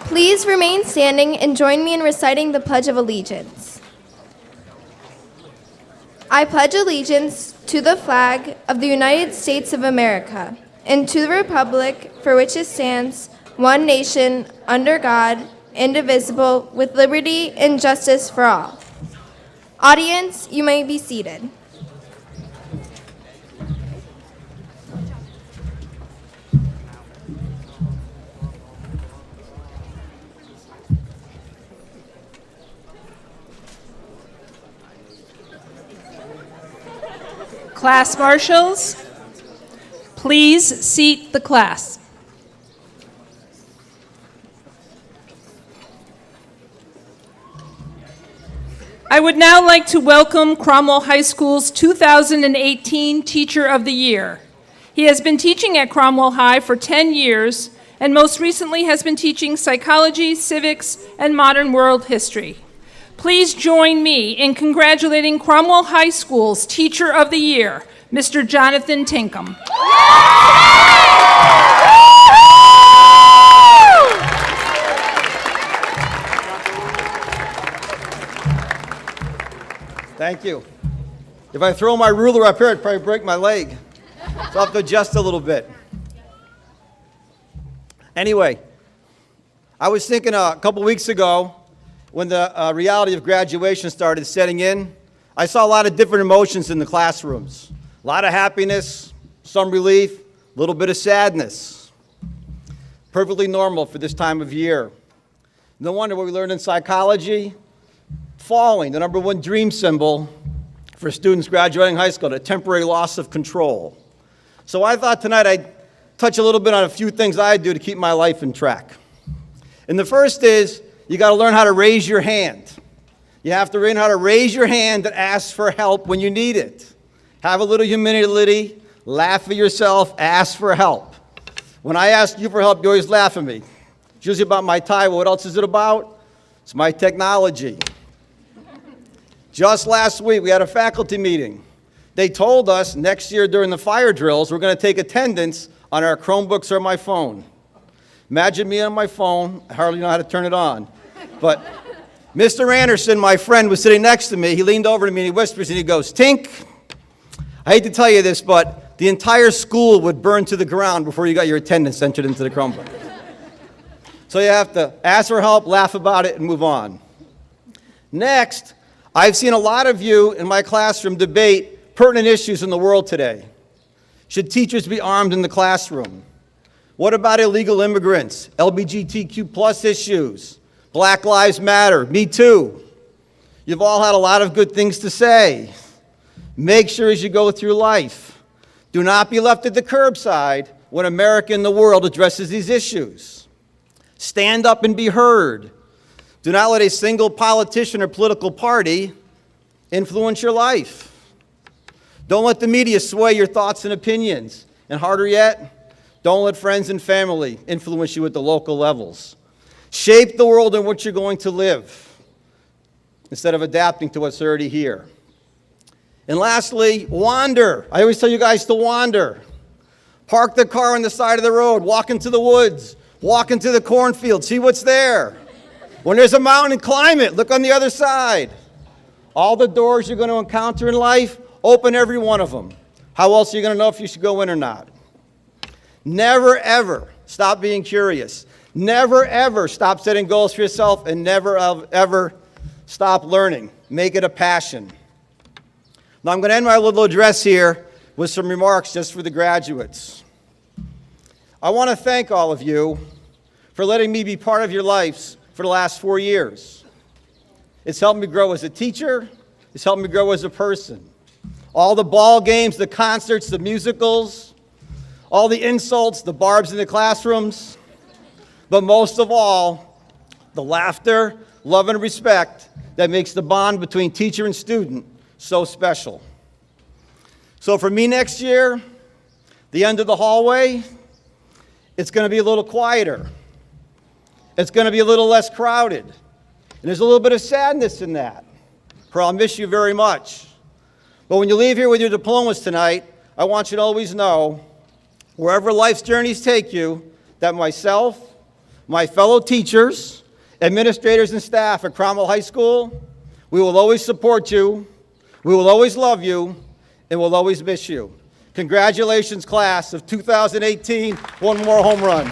Please remain standing and join me in reciting the Pledge of Allegiance. I pledge allegiance to the flag of the United States of America and to the republic for which it stands, one nation, under God, indivisible, with liberty and justice for all. Audience, you may be seated. Class marshals, please seat the class. I would now like to welcome Cromwell High School's 2018 Teacher of the Year. He has been teaching at Cromwell High for 10 years and most recently has been teaching psychology, civics, and modern world history. Please join me in congratulating Cromwell High School's Teacher of the Year, Mr. Jonathan Tinkham. Thank you. If I throw my ruler up here, I'd probably break my leg. So I'll have to adjust a little bit. Anyway, I was thinking a couple weeks ago, when the reality of graduation started setting in, I saw a lot of different emotions in the classrooms. A lot of happiness, some relief, a little bit of sadness. Perfectly normal for this time of year. No wonder what we learned in psychology, falling, the number one dream symbol for students graduating high school, a temporary loss of control. So I thought tonight I'd touch a little bit on a few things I do to keep my life in track. And the first is, you got to learn how to raise your hand. You have to learn how to raise your hand and ask for help when you need it. Have a little humility, laugh at yourself, ask for help. When I ask you for help, you always laugh at me. It's usually about my tie. Well, what else is it about? It's my technology. Just last week, we had a faculty meeting. They told us next year during the fire drills, we're going to take attendance on our Chromebooks or my phone. Imagine me on my phone. I hardly know how to turn it on. But Mr. Anderson, my friend, was sitting next to me. He leaned over to me and he whispers and he goes, "Tink, I hate to tell you this, but the entire school would burn to the ground before you got your attendance entered into the Chromebook." So you have to ask for help, laugh about it, and move on. Next, I've seen a lot of you in my classroom debate pertinent issues in the world today. Should teachers be armed in the classroom? What about illegal immigrants, LGBTQ plus issues, Black Lives Matter, Me Too? You've all had a lot of good things to say. Make sure as you go through life, do not be left at the curbside, when America and the world addresses these issues. Stand up and be heard. Do not let a single politician or political party influence your life. Don't let the media sway your thoughts and opinions. And harder yet, don't let friends and family influence you at the local levels. Shape the world in which you're going to live instead of adapting to what's already here. And lastly, wander. I always tell you guys to wander. Park the car on the side of the road, walk into the woods, walk into the cornfield, see what's there. When there's a mountain, climb it, look on the other side. All the doors you're going to encounter in life, open every one of them. How else are you going to know if you should go in or not? Never, ever stop being curious. Never, ever stop setting goals for yourself, and never, ever stop learning. Make it a passion. Now, I'm going to end my little address here with some remarks just for the graduates. I want to thank all of you for letting me be part of your lives for the last 4 years. It's helped me grow as a teacher. It's helped me grow as a person. All the ball games, the concerts, the musicals, all the insults, the barbs in the classrooms, but most of all, the laughter, love, and respect that makes the bond between teacher and student so special. So for me next year, the end of the hallway, it's going to be a little quieter. It's going to be a little less crowded. And there's a little bit of sadness in that, for I'll miss you very much. But when you leave here with your diplomas tonight, I want you to always know, wherever life's journeys take you, that myself, my fellow teachers, administrators, and staff at Cromwell High School, we will always support you, we will always love you, and we'll always miss you. Congratulations, class of 2018. One more home run.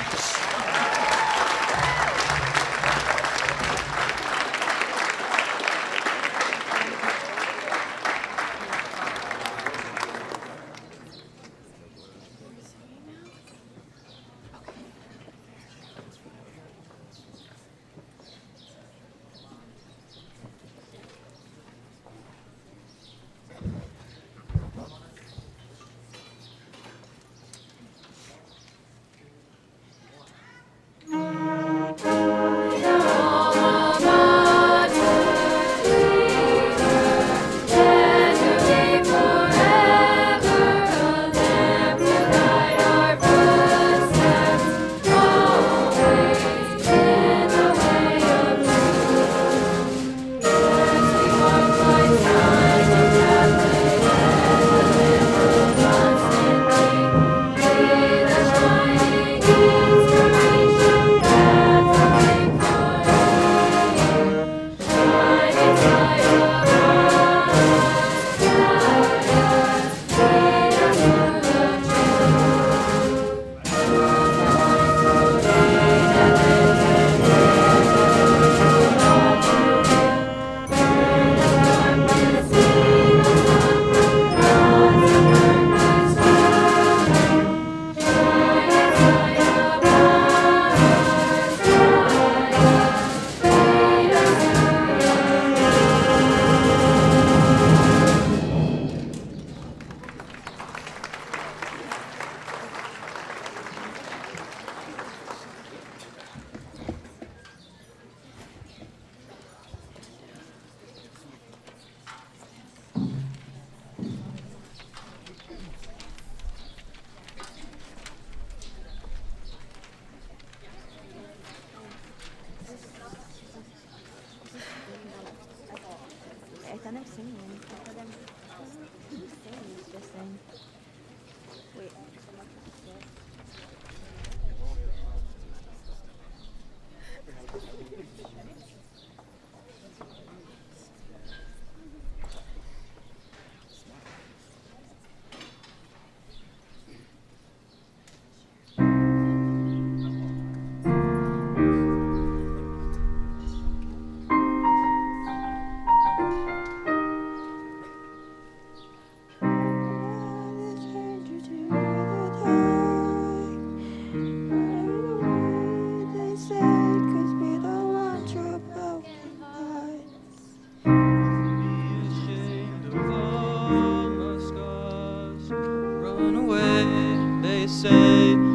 Say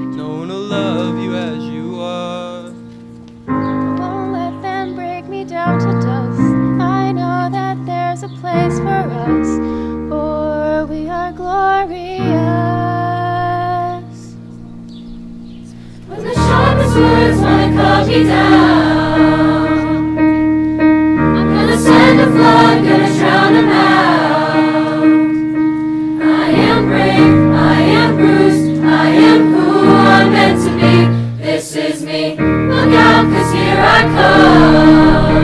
me down. I'm gonna send a flood, gonna drown him out. I am brave, I am bruised, I am who I'm meant to be. This is me, look out, 'cause here I come.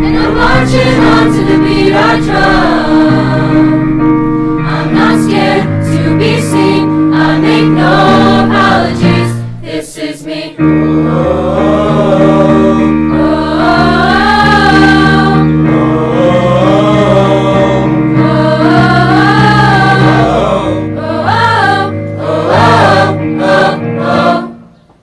And I'm marching on to the beat I drum. I'm not scared to be seen, I make no apologies. This is me.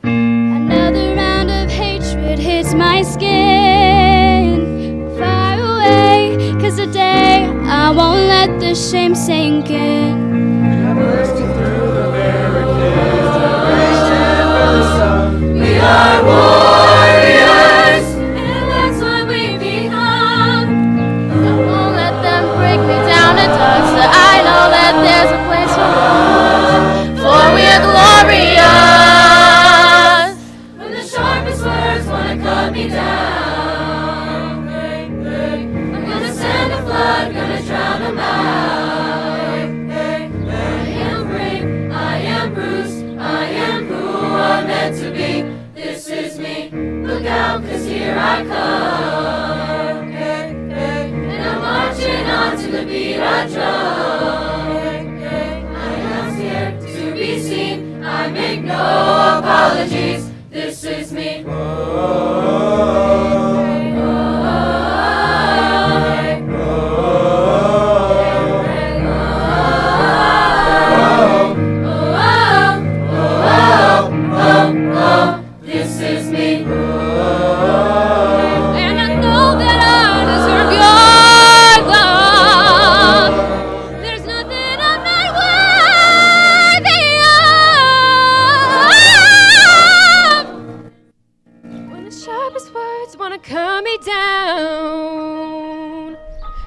Another round of hatred hits my skin. Far away, 'cause today I won't let the shame sink in. We are warriors, and that's why we become. I won't let them break me down to dust. So I know that there's a place for us, for we are glorious. When the sharpest words wanna cut me down, I'm gonna send a flood, gonna drown them out. I am brave, I am bruised, I am who I'm meant to be. This is me, look out, 'cause here I come. And I'm marching on to the beat I drum. I am not scared to be seen, I make no apologies. This is me. This is me. And I know that I deserve your love. There's nothing I'm not worthy of. When the sharpest words wanna cut me down,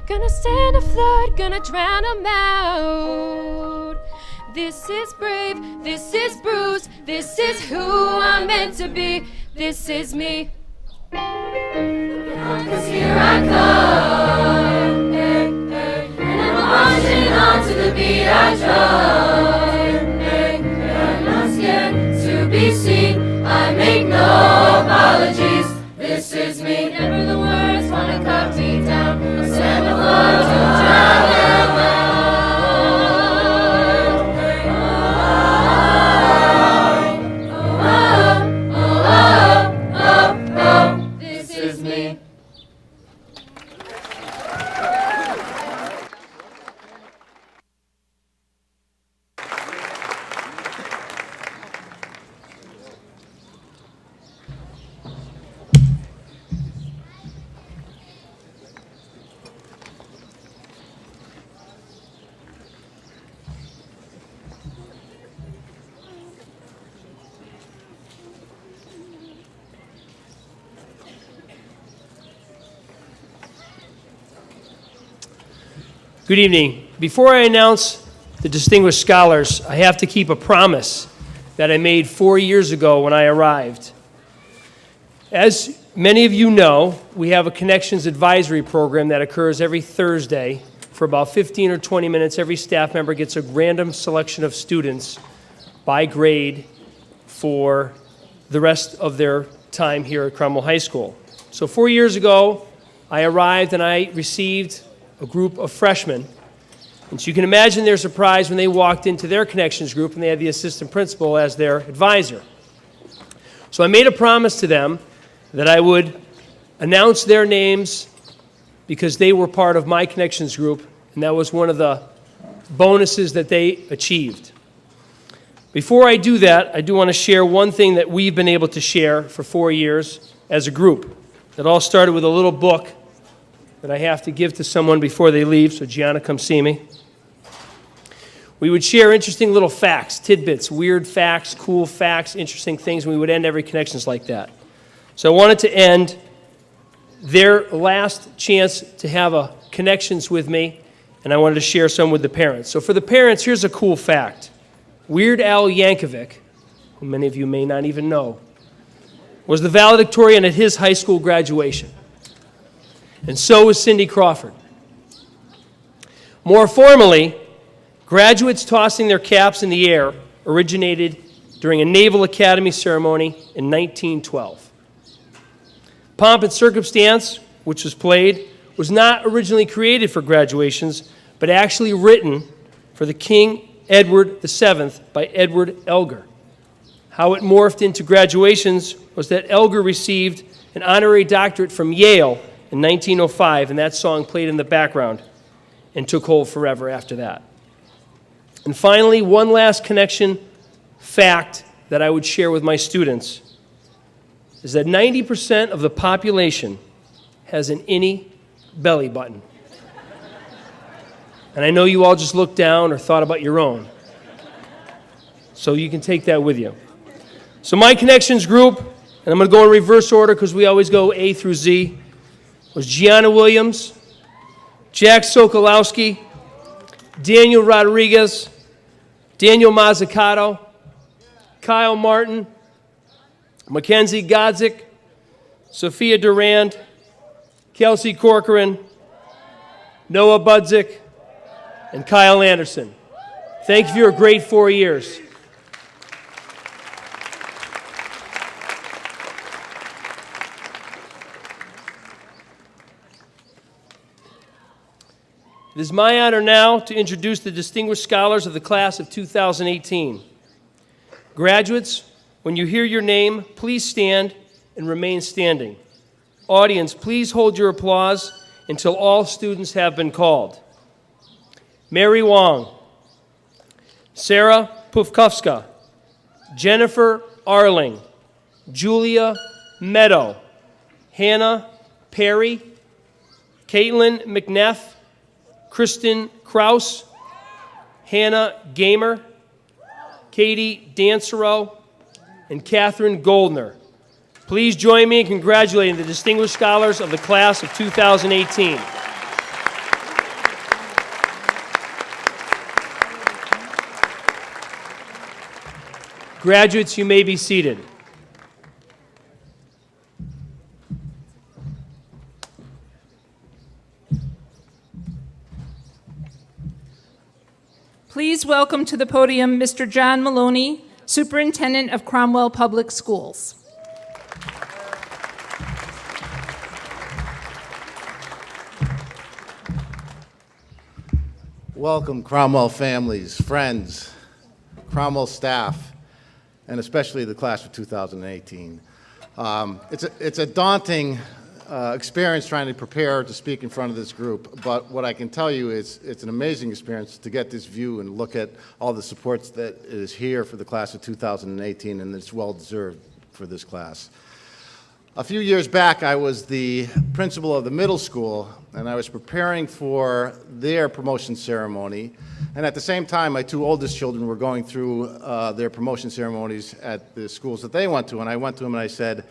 gonna stand a flood, gonna drown 'em out. This is brave, this is bruised, this is who I'm meant to be. This is me. 'Cause here I come. And I'm marching on to the beat I drum. I'm not scared to be seen, I make no apologies. This is me. Never the words wanna cut me down. I'll send a flood to drown them out. This is me. Good evening. Before I announce the distinguished scholars, I have to keep a promise that I made 4 years ago when I arrived. As many of you know, we have a Connections Advisory Program that occurs every Thursday. For about 15 or 20 minutes, every staff member gets a random selection of students by grade for the rest of their time here at Cromwell High School. So 4 years ago, I arrived and I received a group of freshmen. And so you can imagine their surprise when they walked into their connections group and they had the assistant principal as their advisor. So I made a promise to them that I would announce their names because they were part of my connections group, and that was one of the bonuses that they achieved. Before I do that, I do want to share one thing that we've been able to share for 4 years as a group. It all started with a little book that I have to give to someone before they leave, so Gianna, come see me. We would share interesting little facts, tidbits, weird facts, cool facts, interesting things, and we would end every Connections like that. So I wanted to end their last chance to have a Connections with me, and I wanted to share some with the parents. So for the parents, here's a cool fact. Weird Al Yankovic, who many of you may not even know, was the valedictorian at his high school graduation. And so was Cindy Crawford. More formally, graduates tossing their caps in the air originated during a Naval Academy ceremony in 1912. Pomp and Circumstance, which was played, was not originally created for graduations, but actually written for the King Edward VII by Edward Elgar. How it morphed into graduations was that Elgar received an honorary doctorate from Yale in 1905, and that song played in the background and took hold forever after that. And finally, one last connection fact that I would share with my students is that 90% of the population has an innie belly button. And I know you all just looked down or thought about your own. So you can take that with you. So my connections group, and I'm going to go in reverse order because we always go A through Z, was Gianna Williams, Jack Sokolowski, Daniel Rodriguez, Daniel Mazzucato, Kyle Martin, Mackenzie Godzik, Sophia Durand, Kelsey Corcoran, Noah Budzik, and Kyle Anderson. Thank you for your great 4 years. It is my honor now to introduce the distinguished scholars of the class of 2018. Graduates, when you hear your name, please stand and remain standing. Audience, please hold your applause until all students have been called. Mary Wong, Sarah Pufkowska, Jennifer Arling, Julia Meadow, Hannah Perry, Caitlin McNeff, Kristen Kraus, Hannah Gamer, Katie Dansereau, and Catherine Goldner. Please join me in congratulating the distinguished scholars of the class of 2018. Graduates, you may be seated. Please welcome to the podium Mr. John Maloney, Superintendent of Cromwell Public Schools. Welcome, Cromwell families, friends, Cromwell staff, and especially the class of 2018. It's a daunting experience trying to prepare to speak in front of this group, but what I can tell you is it's an amazing experience to get this view and look at all the supports that is here for the class of 2018, and it's well-deserved for this class. A few years back, I was the principal of the middle school, and I was preparing for their promotion ceremony, and at the same time, my two oldest children were going through their promotion ceremonies at the schools that they went to, and I went to them and I said,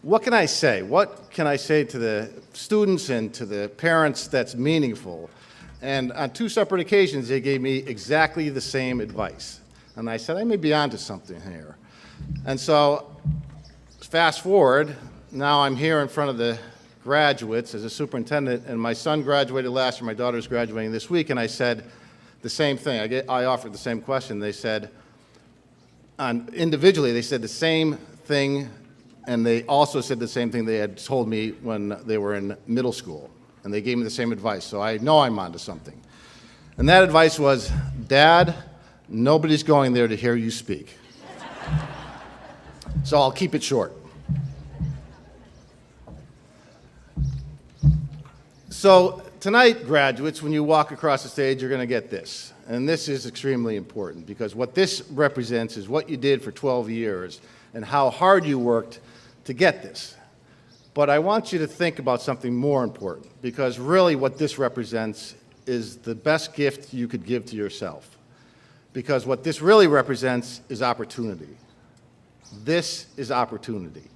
what can I say? What can I say to the students and to the parents that's meaningful? And on two separate occasions, they gave me exactly the same advice. And I said, I may be onto something here. And so, fast forward, now I'm here in front of the graduates as a superintendent, and my son graduated last year, my daughter's graduating this week, and I said the same thing. I offered the same question. They said, individually, they said the same thing. And they also said the same thing they had told me when they were in middle school. And they gave me the same advice, so I know I'm onto something. And that advice was, Dad, nobody's going there to hear you speak. So I'll keep it short. So tonight, graduates, when you walk across the stage, you're going to get this. And this is extremely important, because what this represents is what you did for 12 years and how hard you worked to get this. But I want you to think about something more important, because really what this represents is the best gift you could give to yourself. Because what this really represents is opportunity. This is opportunity.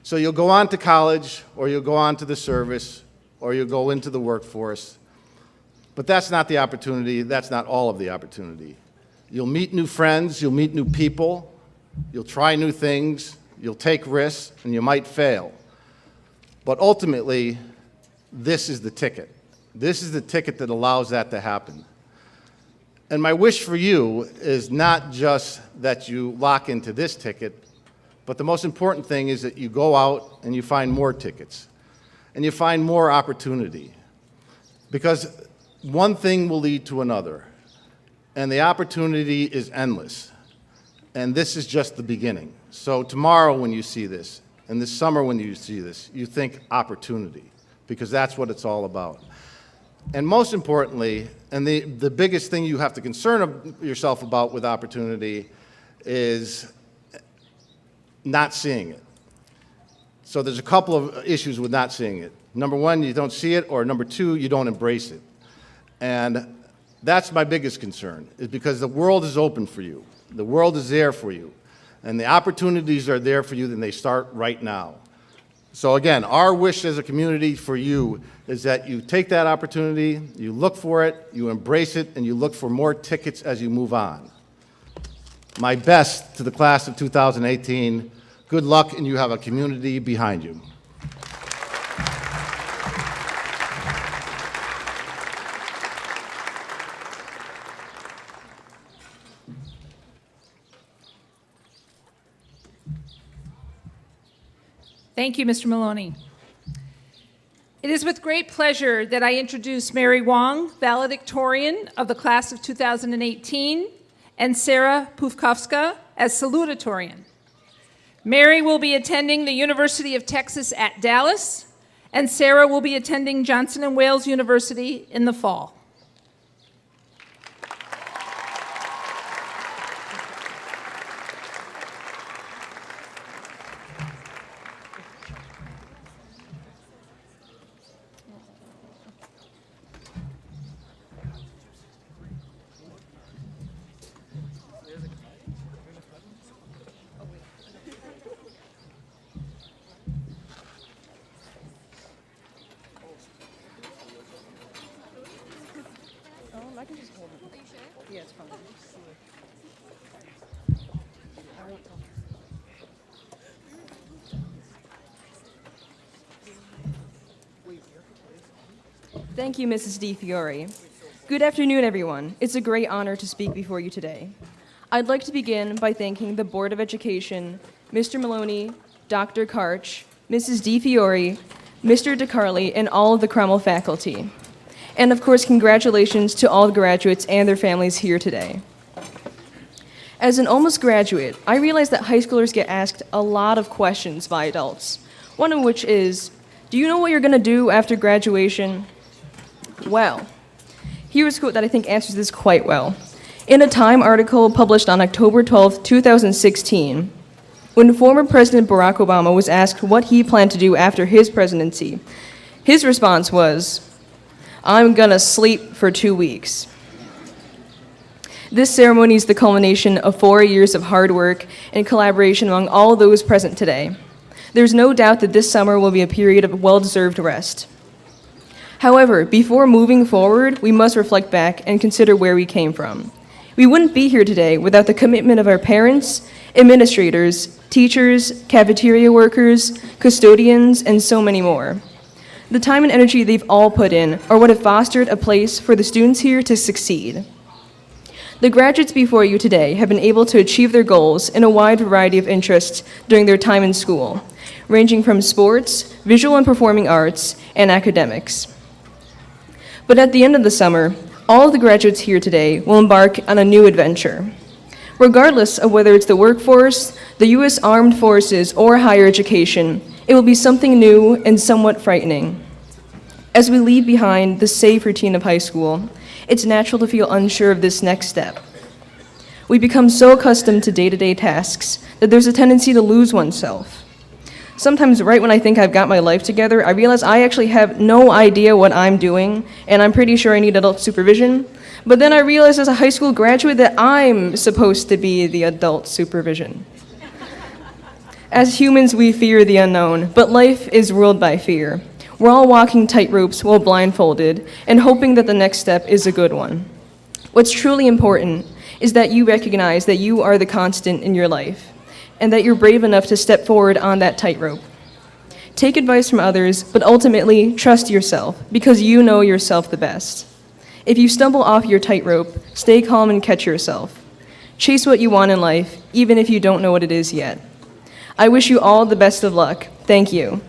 So you'll go on to college, or you'll go on to the service, or you'll go into the workforce. But that's not the opportunity. That's not all of the opportunity. You'll meet new friends. You'll meet new people. You'll try new things, You'll take risks, and you might fail. But ultimately, this is the ticket. This is the ticket that allows that to happen. And my wish for you is not just that you lock into this ticket, but the most important thing is that you go out and you find more tickets, and you find more opportunity. Because one thing will lead to another, and the opportunity is endless. And this is just the beginning. So tomorrow when you see this, and this summer when you see this, you think opportunity, because that's what it's all about. And most importantly, and the biggest thing you have to concern yourself about with opportunity is not seeing it. So there's a couple of issues with not seeing it. Number one, you don't see it, or number two, you don't embrace it. And that's my biggest concern, is because the world is open for you. The world is there for you. And the opportunities are there for you, and they start right now. So again, our wish as a community for you is that you take that opportunity, you look for it, you embrace it, and you look for more tickets as you move on. My best to the class of 2018. Good luck, and you have a community behind you. Thank you, Mr. Maloney. It is with great pleasure that I introduce Mary Wong, valedictorian of the class of 2018, and Sarah Pufkowska as salutatorian. Mary will be attending the University of Texas at Dallas, and Sarah will be attending Johnson & Wales University in the fall. Thank you, Mrs. DiFiore. Good afternoon, everyone. It's a great honor to speak before you today. I'd like to begin by thanking the Board of Education, Mr. Maloney, Dr. Karch, Mrs. DiFiore, Mr. DeCarli, and all of the Cromwell faculty. And of course, congratulations to all the graduates and their families here today. As an almost graduate, I realize that high schoolers get asked a lot of questions by adults, one of which is, do you know what you're going to do after graduation? Well, here's a quote that I think answers this quite well. In a Time article published on October 12, 2016, when former President Barack Obama was asked what he planned to do after his presidency, his response was, "I'm gonna sleep for 2 weeks." This ceremony is the culmination of 4 years of hard work and collaboration among all those present today. There's no doubt that this summer will be a period of well-deserved rest. However, before moving forward, we must reflect back and consider where we came from. We wouldn't be here today without the commitment of our parents, administrators, teachers, cafeteria workers, custodians, and so many more. The time and energy they've all put in are what have fostered a place for the students here to succeed. The graduates before you today have been able to achieve their goals in a wide variety of interests during their time in school, ranging from sports, visual and performing arts, and academics. But at the end of the summer, all of the graduates here today will embark on a new adventure. Regardless of whether it's the workforce, the U.S. Armed Forces, or higher education, it will be something new and somewhat frightening. As we leave behind the safe routine of high school, it's natural to feel unsure of this next step. We become so accustomed to day-to-day tasks that there's a tendency to lose oneself. Sometimes right when I think I've got my life together, I realize I actually have no idea what I'm doing, and I'm pretty sure I need adult supervision. But then I realize as a high school graduate that I'm supposed to be the adult supervision. As humans, we fear the unknown, but life is ruled by fear. We're all walking tightropes while blindfolded and hoping that the next step is a good one. What's truly important is that you recognize that you are the constant in your life. and that you're brave enough to step forward on that tightrope. Take advice from others, but ultimately trust yourself, because you know yourself the best. If you stumble off your tightrope, stay calm and catch yourself. Chase what you want in life, even if you don't know what it is yet. I wish you all the best of luck. Thank you.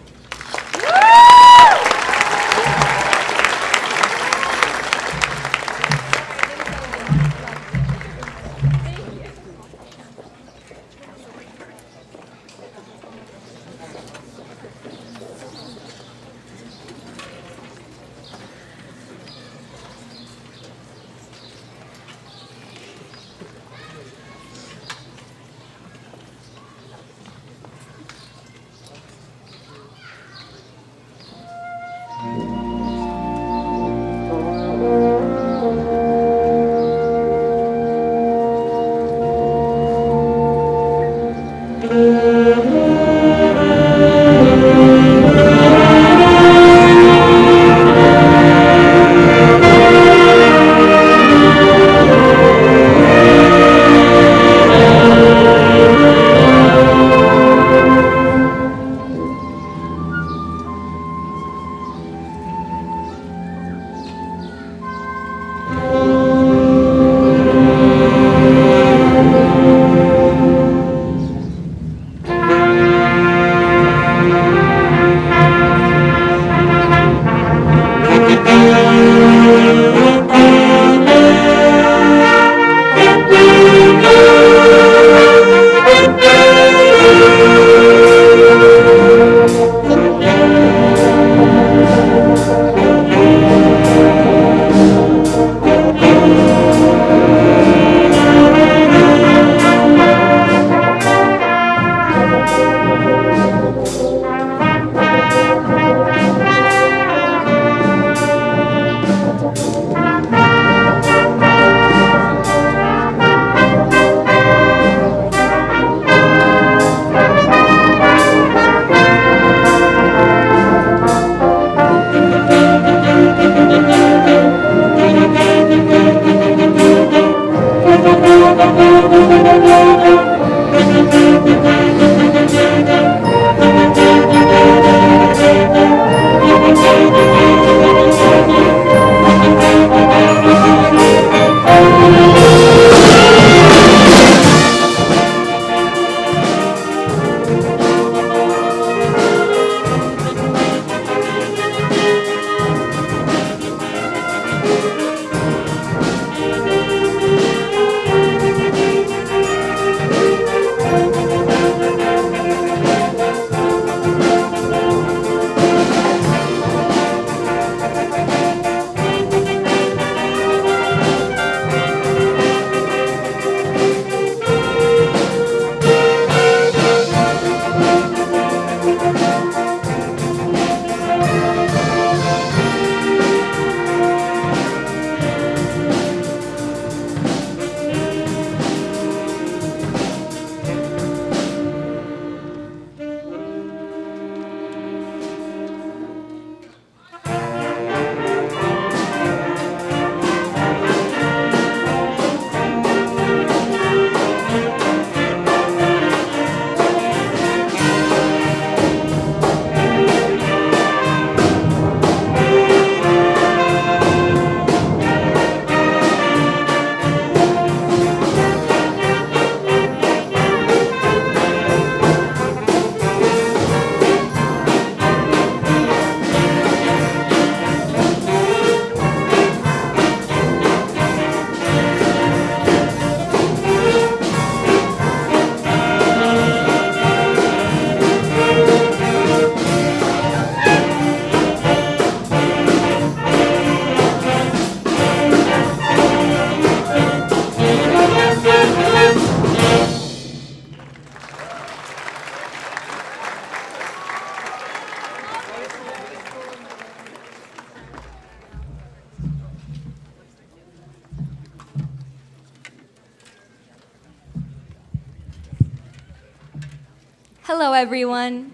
Hello, everyone.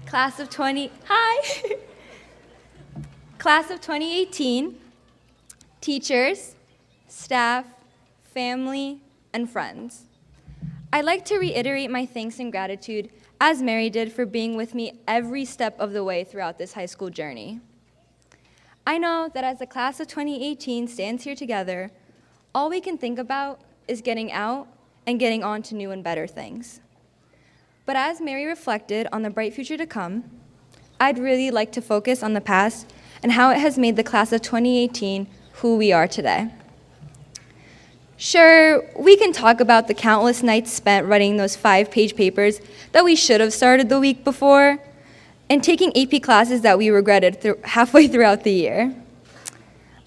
Class of 2018, teachers, staff, family, and friends. I'd like to reiterate my thanks and gratitude, as Mary did, for being with me every step of the way throughout this high school journey. I know that as the class of 2018 stands here together, all we can think about is getting out and getting on to new and better things. But as Mary reflected on the bright future to come, I'd really like to focus on the past and how it has made the class of 2018 who we are today. Sure, we can talk about the countless nights spent writing those 5-page papers that we should have started the week before, and taking AP classes that we regretted halfway throughout the year.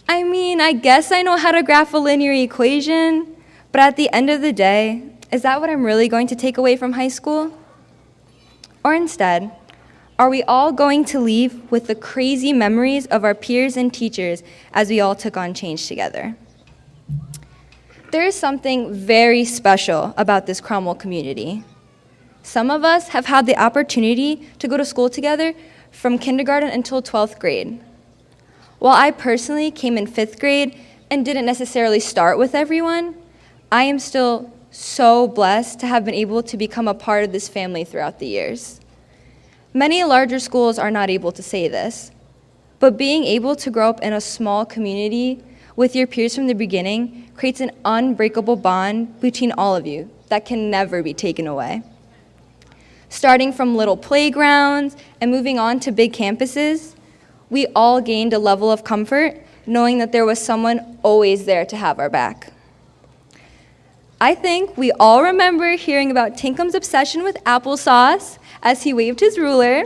I mean, I guess I know how to graph a linear equation, but at the end of the day, is that what I'm really going to take away from high school? Or instead, are we all going to leave with the crazy memories of our peers and teachers as we all took on change together? There is something very special about this Cromwell community. Some of us have had the opportunity to go to school together from kindergarten until 12th grade. While I personally came in 5th grade and didn't necessarily start with everyone, I am still so blessed to have been able to become a part of this family throughout the years. Many larger schools are not able to say this, but being able to grow up in a small community with your peers from the beginning creates an unbreakable bond between all of you that can never be taken away. Starting from little playgrounds and moving on to big campuses, we all gained a level of comfort knowing that there was someone always there to have our back. I think we all remember hearing about Tinkum's obsession with applesauce as he waved his ruler,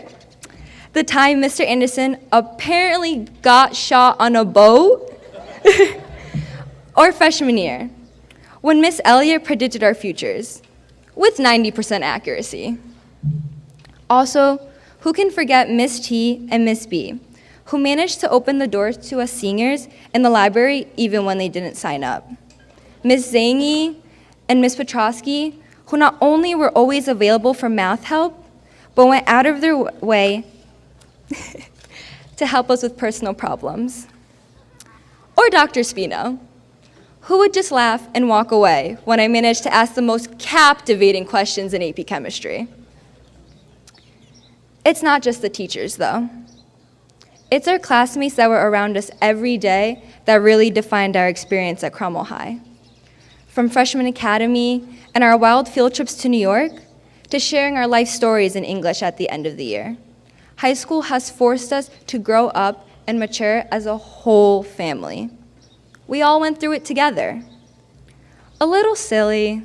the time Mr. Anderson apparently got shot on a boat, or freshman year, when Miss Elliott predicted our futures with 90% accuracy. Also, who can forget Miss T and Miss B, who managed to open the doors to us seniors in the library even when they didn't sign up. Miss Zangy and Miss Petrosky, who not only were always available for math help, but went out of their way to help us with personal problems. Or Dr. Spino, who would just laugh and walk away when I managed to ask the most captivating questions in AP chemistry. It's not just the teachers, though. It's our classmates that were around us every day that really defined our experience at Cromwell High. From freshman academy and our wild field trips to New York, to sharing our life stories in English at the end of the year. High school has forced us to grow up and mature as a whole family. We all went through it together. A little silly,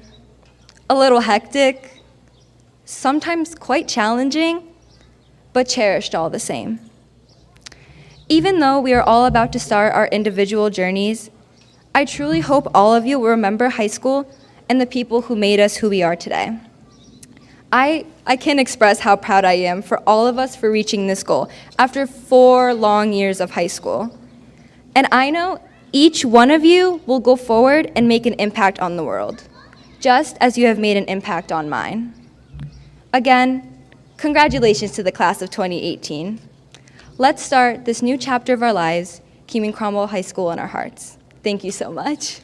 a little hectic, sometimes quite challenging, but cherished all the same. Even though we are all about to start our individual journeys, I truly hope all of you will remember high school and the people who made us who we are today. I can't express how proud I am for all of us for reaching this goal after 4 long years of high school. And I know each one of you will go forward and make an impact on the world, just as you have made an impact on mine. Again, congratulations to the class of 2018. Let's start this new chapter of our lives, keeping Cromwell High School in our hearts. Thank you so much.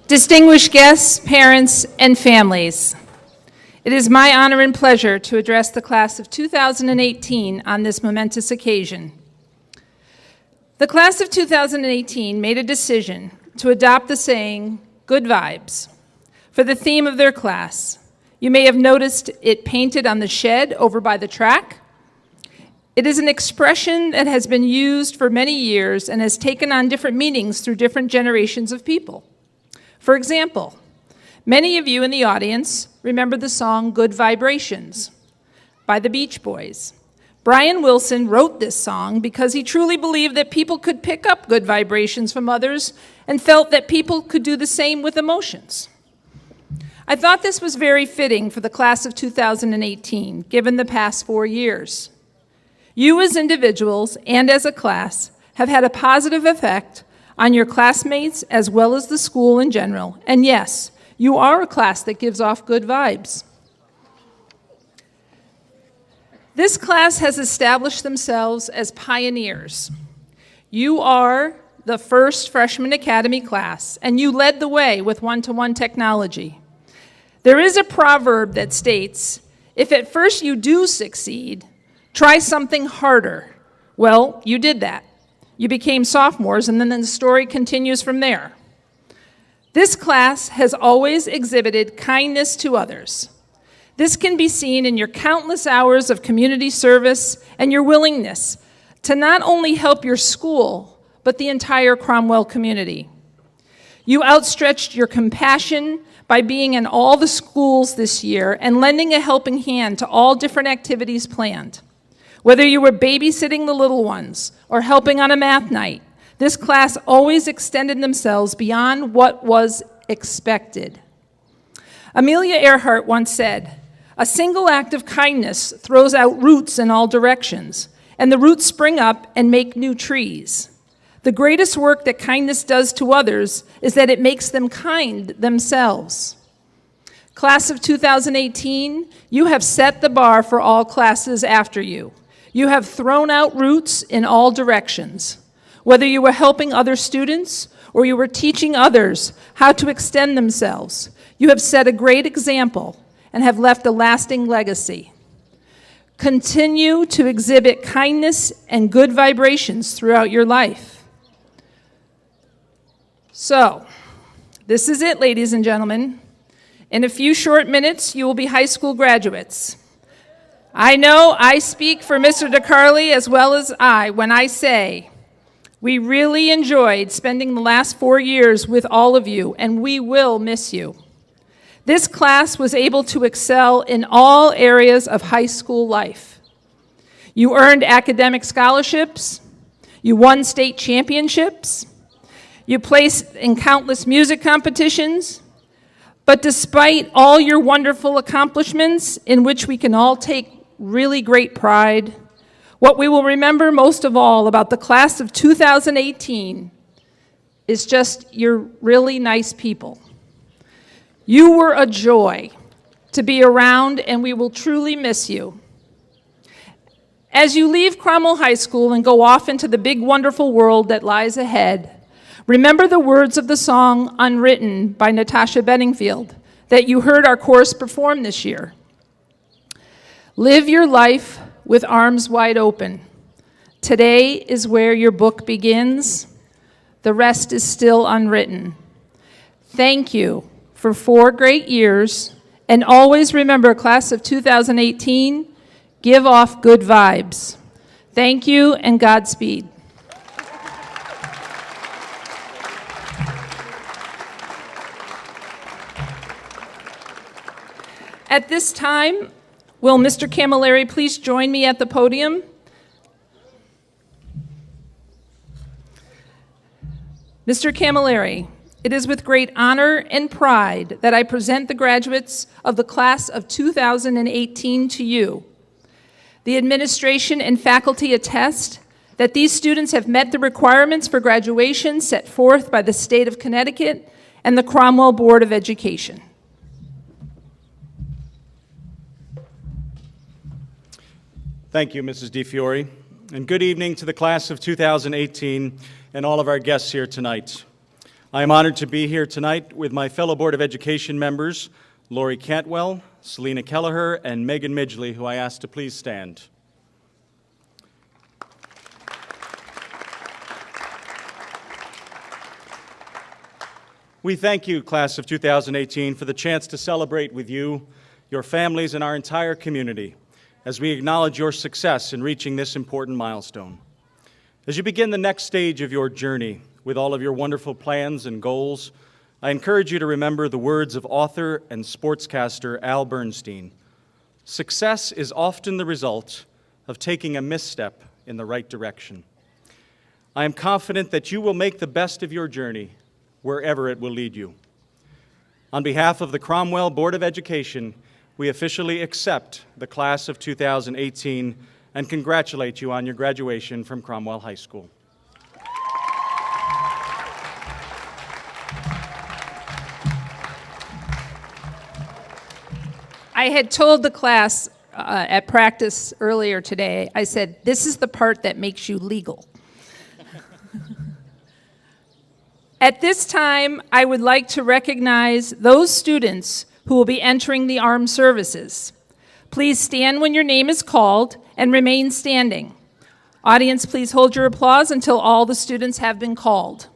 Distinguished guests, parents, and families, it is my honor and pleasure to address the class of 2018 on this momentous occasion. The class of 2018 made a decision to adopt the saying, good vibes, for the theme of their class. You may have noticed it painted on the shed over by the track. It is an expression that has been used for many years and has taken on different meanings through different generations of people. For example, many of you in the audience remember the song Good Vibrations by the Beach Boys. Brian Wilson wrote this song because he truly believed that people could pick up good vibrations from others and felt that people could do the same with emotions. I thought this was very fitting for the class of 2018, given the past 4 years. You as individuals and as a class have had a positive effect on your classmates as well as the school in general. And yes, you are a class that gives off good vibes. This class has established themselves as pioneers. You are the first freshman academy class, and you led the way with one-to-one technology. There is a proverb that states, if at first you do succeed, try something harder. Well, you did that. You became sophomores, and then the story continues from there. This class has always exhibited kindness to others. This can be seen in your countless hours of community service and your willingness to not only help your school, but the entire Cromwell community. You outstretched your compassion by being in all the schools this year and lending a helping hand to all different activities planned. Whether you were babysitting the little ones or helping on a math night, this class always extended themselves beyond what was expected. Amelia Earhart once said, "A single act of kindness throws out roots in all directions, and the roots spring up and make new trees. The greatest work that kindness does to others is that it makes them kind themselves." Class of 2018, you have set the bar for all classes after you. You have thrown out roots in all directions. Whether you were helping other students or you were teaching others how to extend themselves, you have set a great example and have left a lasting legacy. Continue to exhibit kindness and good vibrations throughout your life. So, this is it, ladies and gentlemen. In a few short minutes, you will be high school graduates. I know I speak for Mr. DeCarly as well as I when I say we really enjoyed spending the last 4 years with all of you, and we will miss you. This class was able to excel in all areas of high school life. You earned academic scholarships, you won state championships, you placed in countless music competitions, but despite all your wonderful accomplishments, in which we can all take really great pride, what we will remember most of all about the class of 2018 is just you're really nice people. You were a joy to be around, and we will truly miss you. As you leave Cromwell High School and go off into the big, wonderful world that lies ahead, remember the words of the song Unwritten by Natasha Bedingfield that you heard our chorus perform this year. Live your life with arms wide open. Today is where your book begins. The rest is still unwritten. Thank you for 4 great years, and always remember, class of 2018, give off good vibes. Thank you, and Godspeed. At this time, will Mr. Camilleri please join me at the podium? Mr. Camilleri, it is with great honor and pride that I present the graduates of the class of 2018 to you. The administration and faculty attest that these students have met the requirements for graduation set forth by the state of Connecticut and the Cromwell Board of Education. Thank you, Mrs. DiFiore, and good evening to the class of 2018 and all of our guests here tonight. I am honored to be here tonight with my fellow Board of Education members, Lori Cantwell, Selena Kelleher, and Megan Midgley, who I ask to please stand. We thank you, class of 2018, for the chance to celebrate with you, your families, and our entire community as we acknowledge your success in reaching this important milestone. As you begin the next stage of your journey with all of your wonderful plans and goals, I encourage you to remember the words of author and sportscaster Al Bernstein. Success is often the result of taking a misstep in the right direction. I am confident that you will make the best of your journey wherever it will lead you. On behalf of the Cromwell Board of Education, we officially accept the class of 2018 and congratulate you on your graduation from Cromwell High School. I had told the class at practice earlier today, I said, this is the part that makes you legal. At this time, I would like to recognize those students who will be entering the armed services. Please stand when your name is called and remain standing. Audience, please hold your applause until all the students have been called.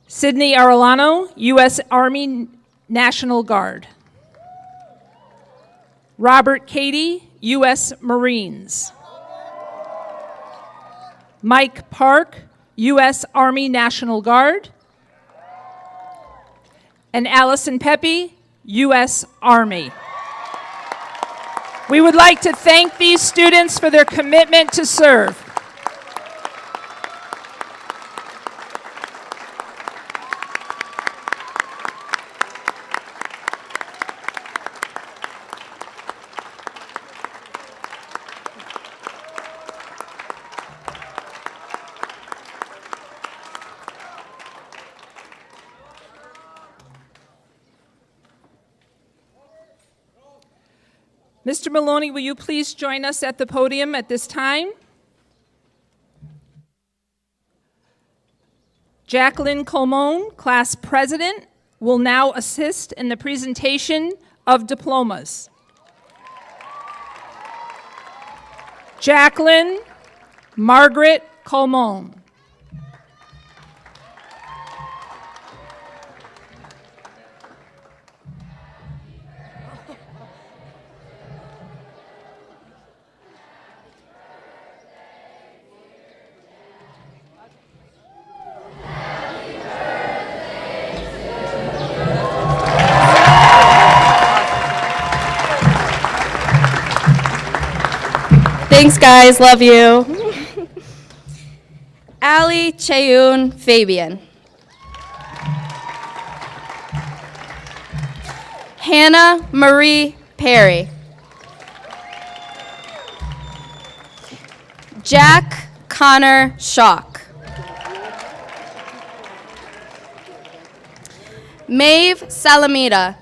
Sydney Arellano, U.S. Army National Guard. Robert Cady, U.S. Marines. Mike Park, U.S. Army National Guard. And Allison Pepe, U.S. Army. We would like to thank these students for their commitment to serve. Mr. Maloney, will you please join us at the podium at this time? Jacqueline Colmone, class president, will now assist in the presentation of diplomas. Jacqueline Margaret Colmone. Thanks, guys. Love you. Ali Cheyun Fabian. Hannah Marie Perry. Jack Connor Schock. Maeve Salamita.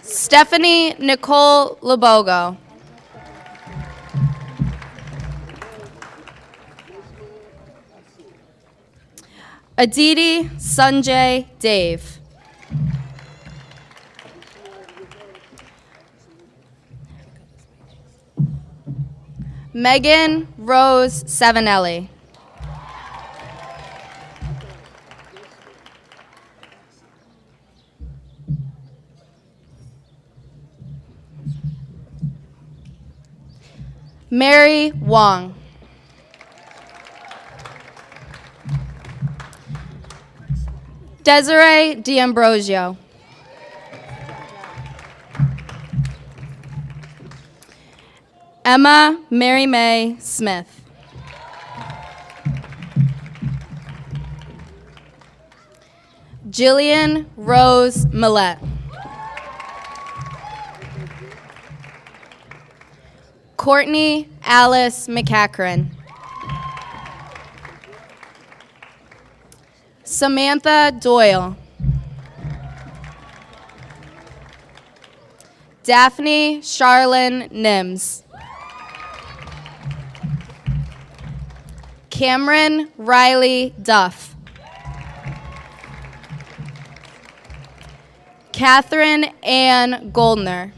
Stephanie Nicole Lobogo. Aditi Sanjay Dave. Megan Rose Savinelli. Mary Wong. Desiree D'Ambrosio. Emma Mary Mae Smith. Jillian Rose Millette. Courtney Alice McCachran. Samantha Doyle. Daphne Charlene Nims. Cameron Riley Duff. Catherine Ann Goldner.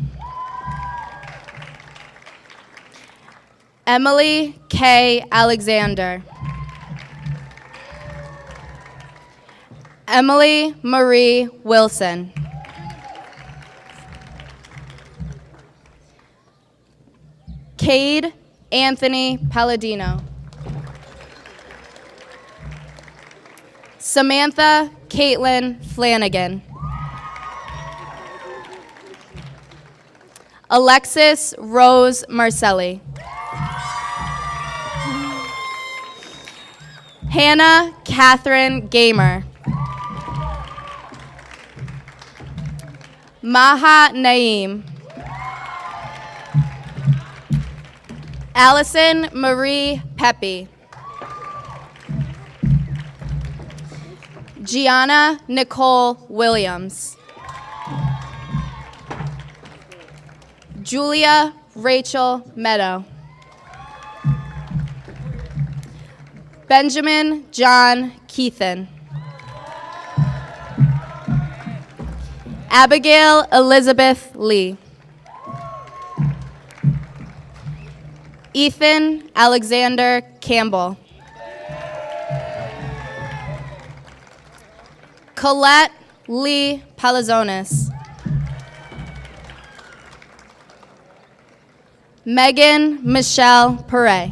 Emily K. Alexander. Emily Marie Wilson. Cade Anthony Palladino. Samantha Caitlin Flanagan. Alexis Rose Marcelli. Hannah Catherine Gamer. Maha Naeem. Allison Marie Pepe. Gianna Nicole Williams. Julia Rachel Meadow. Benjamin John Keithan. Abigail Elizabeth Lee. Ethan Alexander Campbell. Colette Lee Palazonis. Megan Michelle Perret.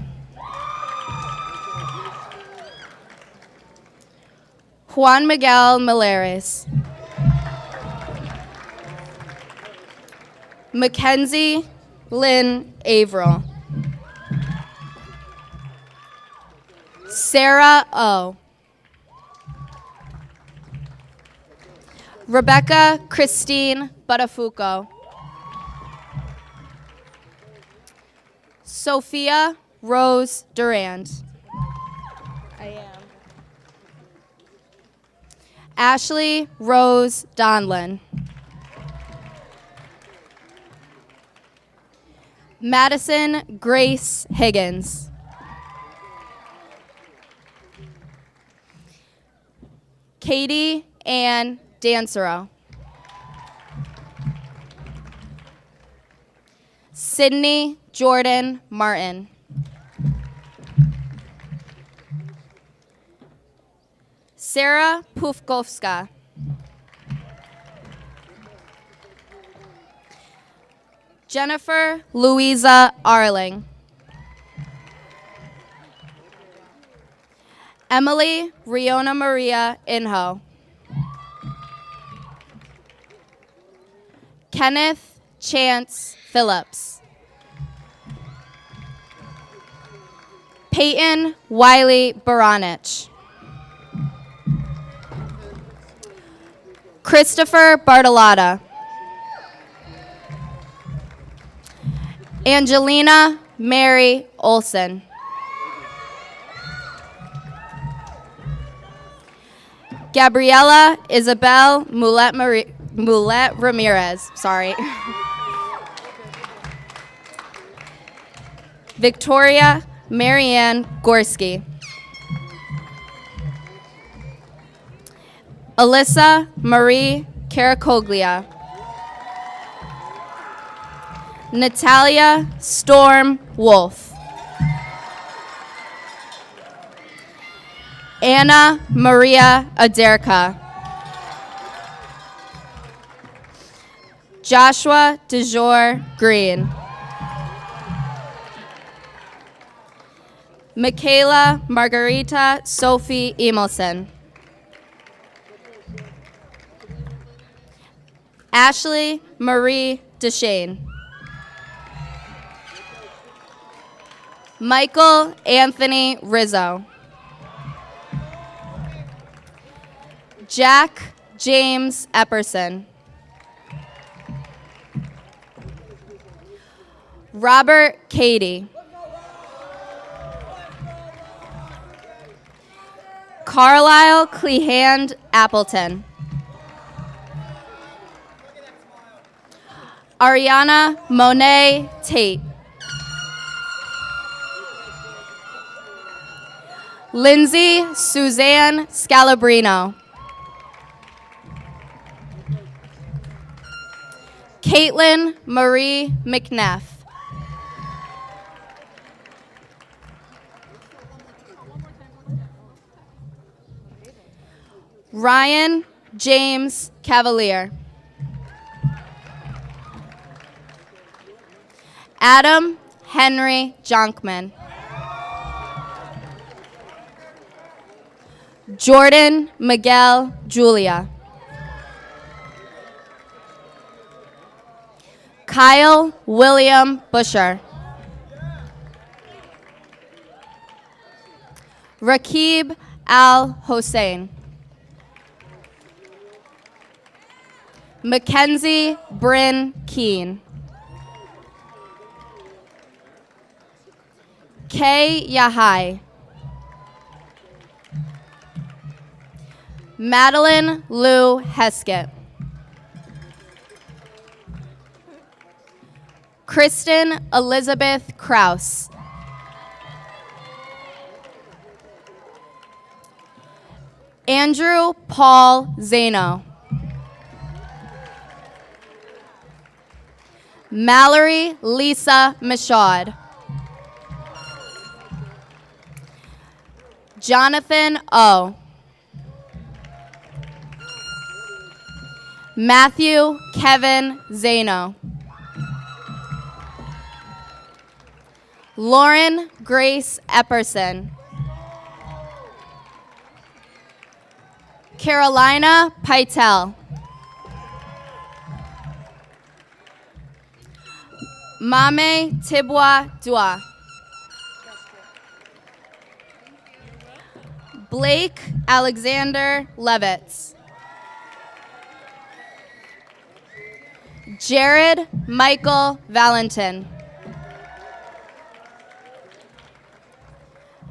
Juan Miguel Milares. Mackenzie Lynn Averill. Sarah O. Rebecca Christine Buttafuoco. Sophia Rose Durand. I am. Ashley Rose Donlin. Madison Grace Higgins. Katie Ann Dancero. Sydney Jordan Martin. Sarah Pufkovska. Jennifer Louisa Arling. Emily Riona Maria Inho. Kenneth Chance Phillips. Peyton Wiley Baranich. Christopher Bartolotta. Angelina Mary Olson. Gabriela Isabel Moulet Ramirez. Sorry. Victoria Marianne Gorski. Alyssa Marie Caracoglia. Natalia Storm Wolf. Anna Maria Aderka. Joshua DeJour Green. Michaela Margarita Sophie Emelson. Ashley Marie Deshane. Michael Anthony Rizzo. Jack James Epperson. Robert Cady. Carlisle Clehand Appleton. Ariana Monet Tate. Lindsay Suzanne Scalabrino. Caitlin Marie McNeff. Ryan James Cavalier. Adam Henry Jonkman. Jordan Miguel Julia. Kyle William Busher. Rakib Al Hossein. Mackenzie Bryn Keene. Kay Yahai. Madeline Lou Heskett. Kristen Elizabeth Kraus. Andrew Paul Zano. Mallory Lisa Michaud. Jonathan O. Matthew Kevin Zano. Lauren Grace Epperson. Carolina Pytel. Mame Tibwa Dua. Blake Alexander Levitz. Jared Michael Valentin.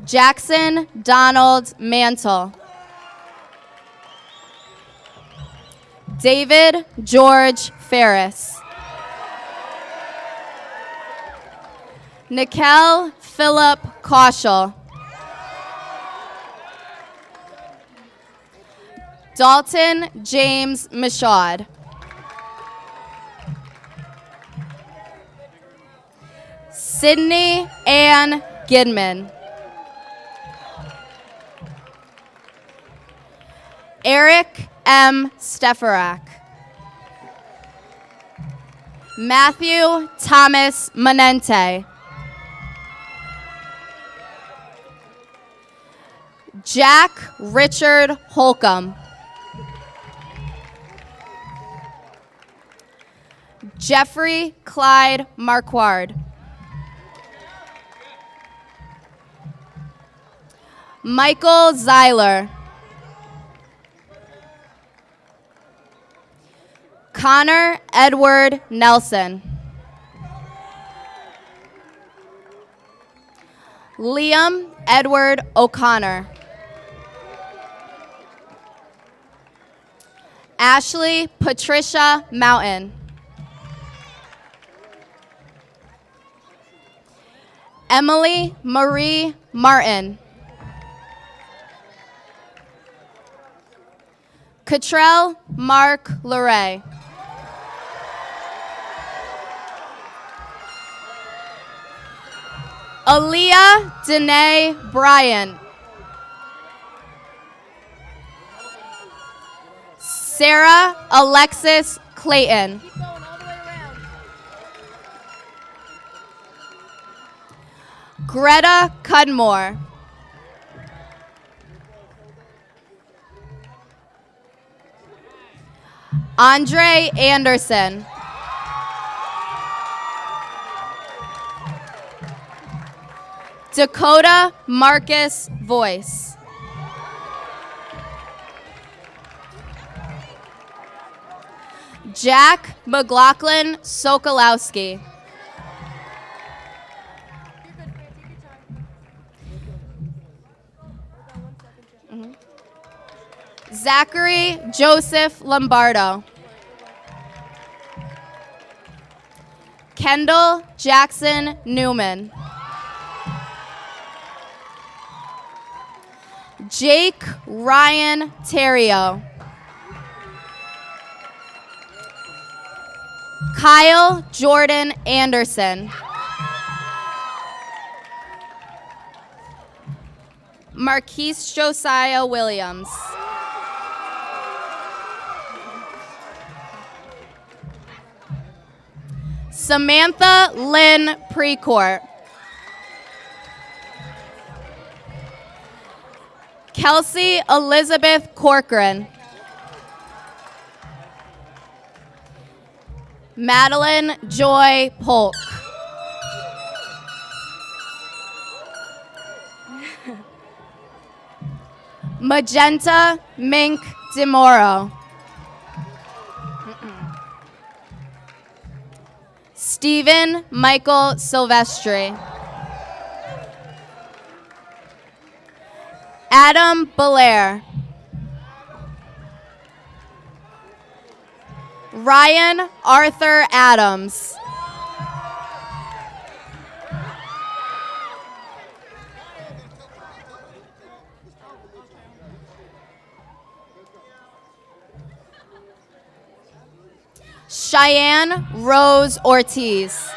Jackson Donald Mantle. David George Ferris. Nikel Philip Kaushal. Dalton James Michaud. Sydney Ann Gidman. Eric M. Stefarak. Matthew Thomas Manente. Jack Richard Holcomb. Jeffrey Clyde Marquard. Michael Zeiler. Connor Edward Nelson. Liam Edward O'Connor. Ashley Patricia Mountain. Emily Marie Martin. Cottrell Mark Luray. Aaliyah Danae Bryant. Sarah Alexis Clayton. Greta Cudmore. Andre Anderson. Dakota Marcus Voice. Jack McLaughlin Sokolowski. Zachary Joseph Lombardo. Kendall Jackson Newman. Jake Ryan Terrio. Kyle Jordan Anderson. Marquise Josiah Williams. Samantha Lynn Precourt. Kelsey Elizabeth Corcoran. Madeline Joy Polk. Magenta Mink DeMoro. Stephen Michael Silvestri. Adam Belair. Ryan Arthur Adams. Cheyenne Rose Ortiz.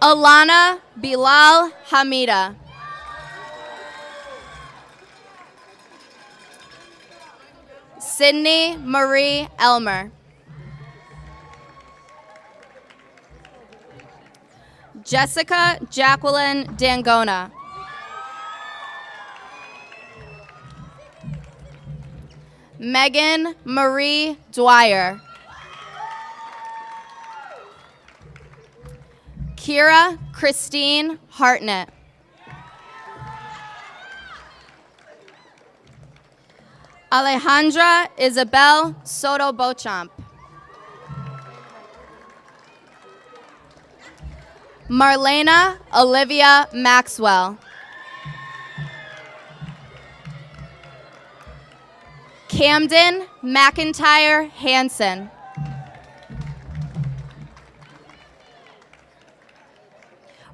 Alana Bilal Hamida. Sydney Marie Elmer. Jessica Jacqueline Dangona. Megan Marie Dwyer. Kira Christine Hartnett. Alejandra Isabel Soto Beauchamp. Marlena Olivia Maxwell. Camden McIntyre Hansen.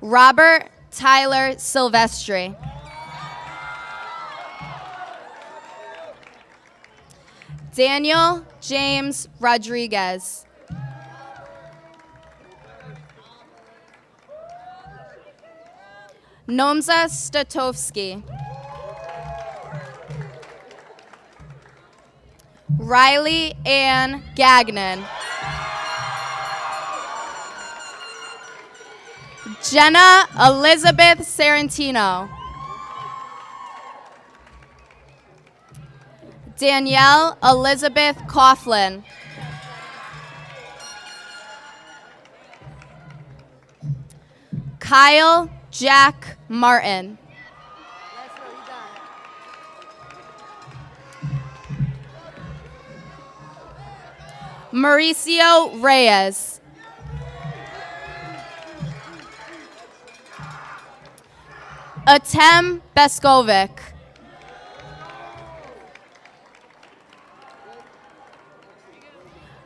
Robert Tyler Silvestri. Daniel James Rodriguez. Nomza Statovsky. Riley Ann Gagnon. Jenna Elizabeth Sarantino. Danielle Elizabeth Coughlin. Kyle Jack Martin. Mauricio Reyes. Atem Beskovic.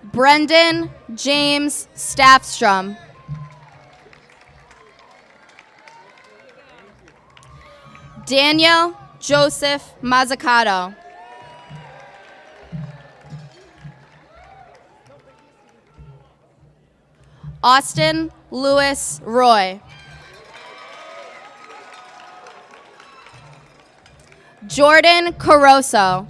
Brendan James Staffstrom. Daniel Joseph Mazzucato. Austin Lewis Roy. Jordan Caroso.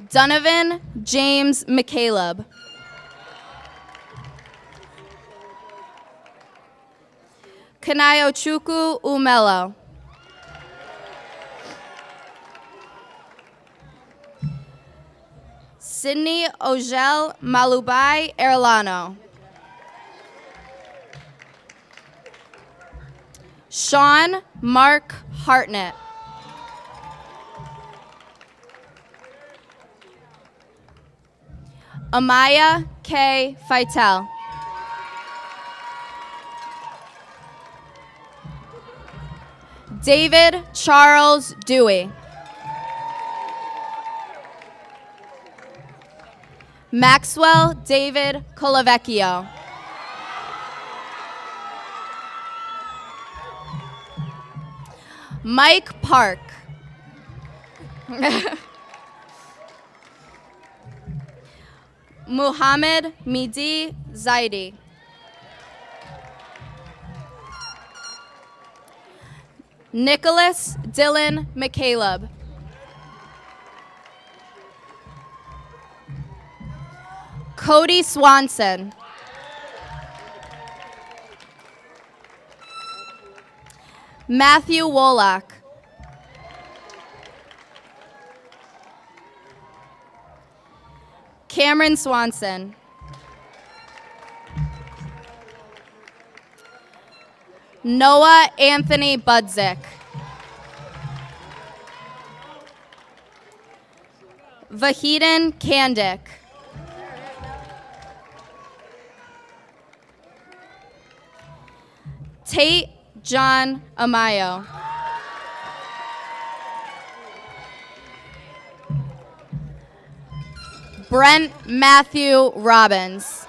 Donovan James McCaleb. Kanayochukwu Umelo. Sydney Ogel Malubai Erlano. Sean Mark Hartnett. Amaya K. Feitel. David Charles Dewey. Maxwell David Colavecchio. Mike Park. Muhammad Midi Zaidi. Nicholas Dylan McCaleb. Cody Swanson. Matthew Wolak. Cameron Swanson. Noah Anthony Budzik. Vahidin Kandik. Tate John Amayo. Brent Matthew Robbins.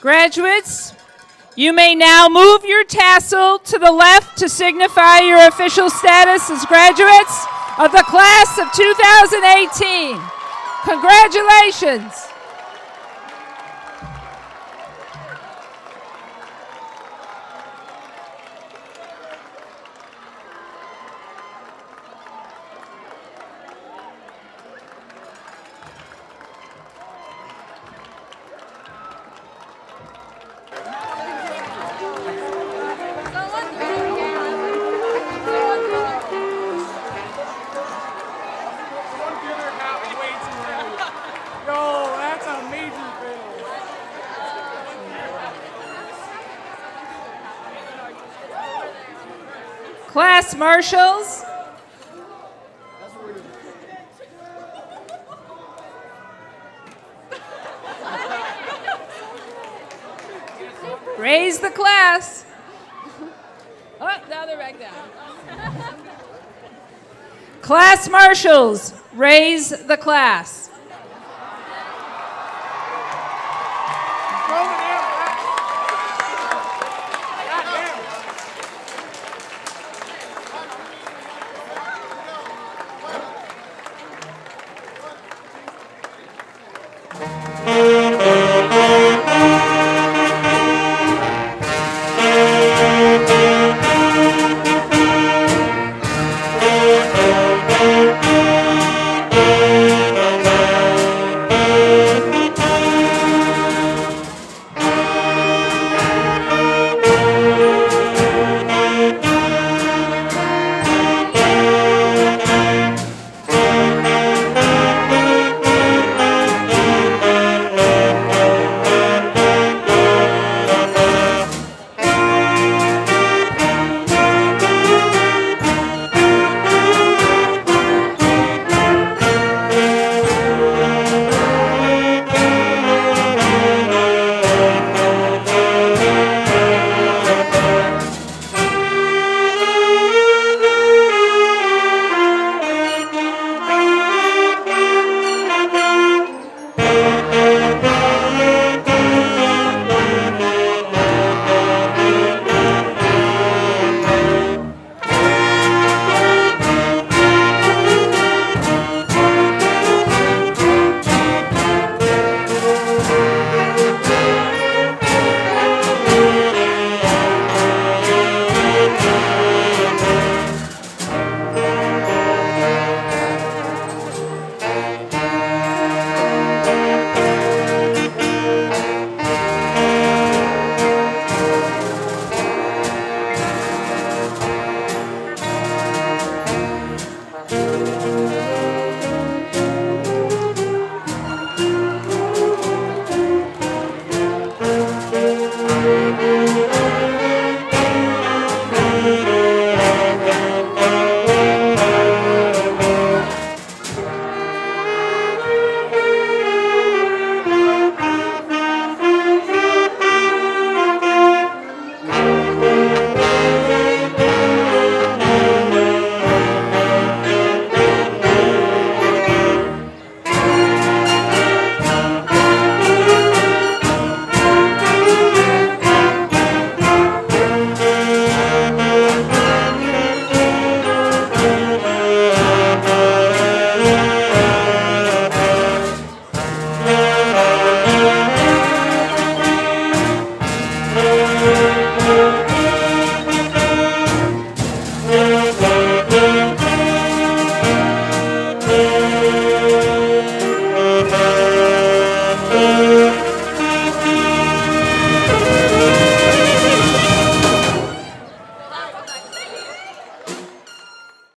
Graduates, you may now move your tassel to the left to signify your official status as graduates of the class of 2018. Congratulations. Class marshals, raise the class. Oh, now they're back down. Class marshals, raise the class.